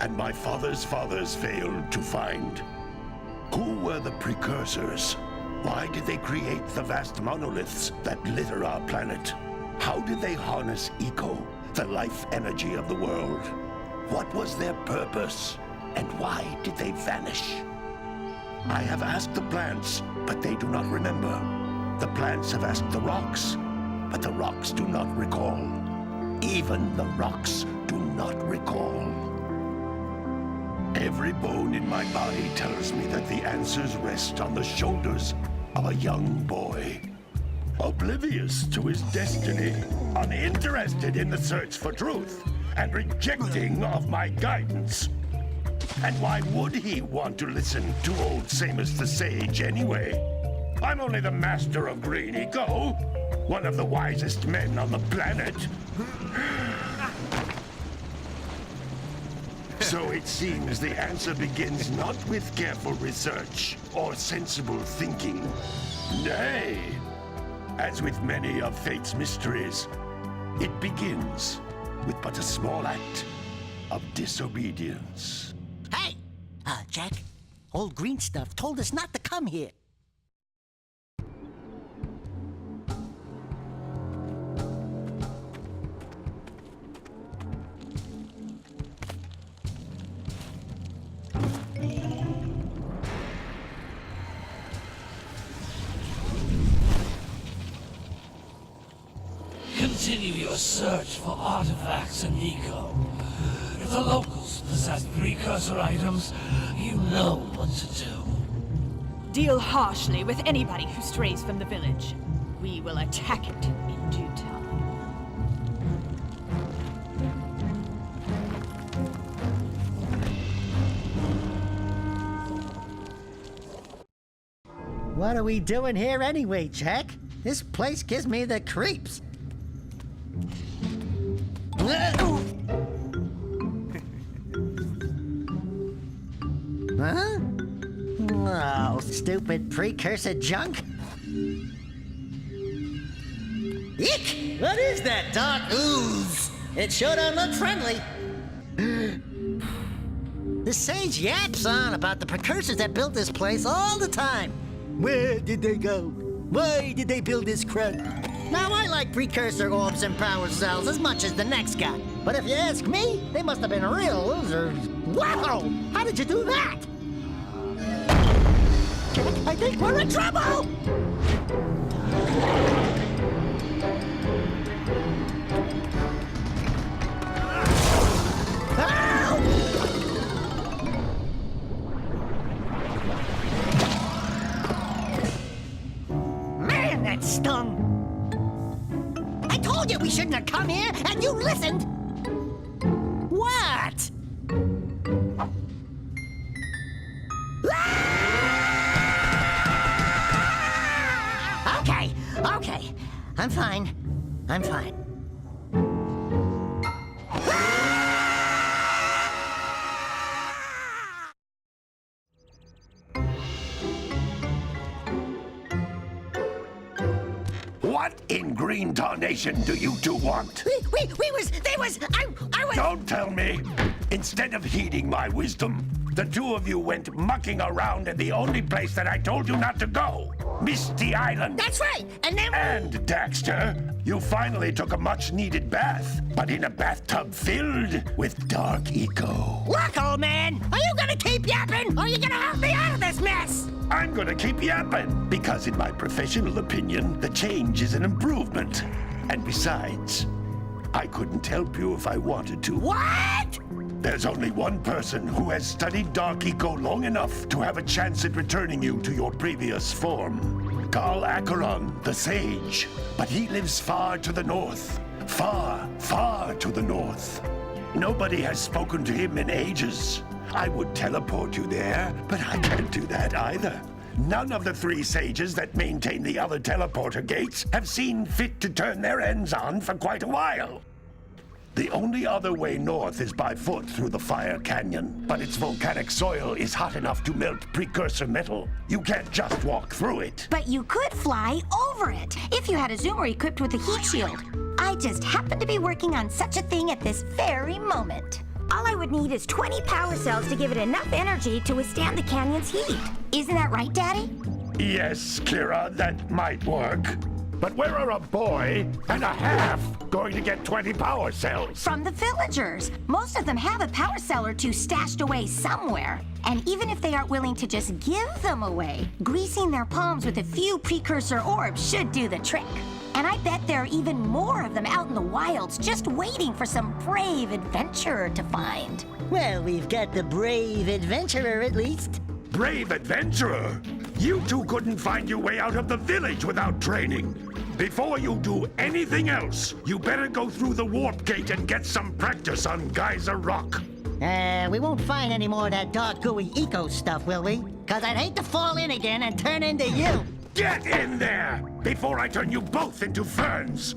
and my father's fathers failed to find. Who were the Precursors? Why did they create the vast monoliths that litter our planet? How did they harness eco, the life energy of the world? What was their purpose, and why did they vanish? I have asked the plants, but they do not remember. The plants have asked the rocks, but the rocks do not recall. Even the rocks do not recall. Every bone in my body tells me that the answers rest on the shoulders of a young boy. Oblivious to his destiny, uninterested in the search for truth, and rejecting of my guidance. And why would he want to listen to old Samus the Sage anyway? I'm only the master of green eco, one of the wisest men on the planet. So it seems the answer begins not with careful research or sensible thinking. Nay, as with many of fate's mysteries, it begins with but a small act of disobedience. Hey! Jak, old green stuff told us not to come here. Continue your search for artifacts and eco. If the locals possess precursor items, you know what to do. Deal harshly with anybody who strays from the village. We will attack it in due time. What are we doing here anyway, Jak? This place gives me the creeps. Huh? Oh, stupid precursor junk. Eek! What is that dark ooze? It sure don't look friendly. The sage yaps on about the precursors that built this place all the time. Where did they go? Why did they build this crud? Now, I like precursor orbs and power cells as much as the next guy. But if you ask me, they must have been real losers. Wow! How did you do that? Jak, I think we're in trouble! Man, that stung! I told you we shouldn't have come here, and you listened! What? Okay. I'm fine. What in green tarnation do you two want? I was... Don't tell me! Instead of heeding my wisdom, the two of you went mucking around in the only place that I told you not to go, Misty Island. That's right, and then... And, Daxter, you finally took a much-needed bath, but in a bathtub filled with dark eco. Look, old man, are you gonna keep yapping, or are you gonna help me out of this mess? I'm gonna keep yapping, because in my professional opinion, the change is an improvement. And besides, I couldn't help you if I wanted to. What? There's only one person who has studied dark eco long enough to have a chance at returning you to your previous form. Carl Acheron, the Sage. But he lives far to the north. Far, far to the north. Nobody has spoken to him in ages. I would teleport you there, but I can't do that either. None of the three sages that maintain the other teleporter gates have seen fit to turn their ends on for quite a while. The only other way north is by foot through the Fire Canyon, but its volcanic soil is hot enough to melt precursor metal. You can't just walk through it. But you could fly over it, if you had a zoomer equipped with a heat shield. I just happen to be working on such a thing at this very moment. All I would need is 20 power cells to give it enough energy to withstand the canyon's heat. Isn't that right, Daddy? Yes, Kira, that might work. But where are a boy and a half going to get 20 power cells? From the villagers. Most of them have a power cell or two stashed away somewhere. And even if they aren't willing to just give them away, greasing their palms with a few precursor orbs should do the trick. And I bet there are even more of them out in the wilds just waiting for some brave adventurer to find. Well, we've got the brave adventurer at least. Brave adventurer! You two couldn't find your way out of the village without training. Before you do anything else, you better go through the warp gate and get some practice on Geyser Rock. We won't find any more of that dark gooey eco stuff, will we? 'Cause I'd hate to fall in again and turn into you. Get in there before I turn you both into ferns.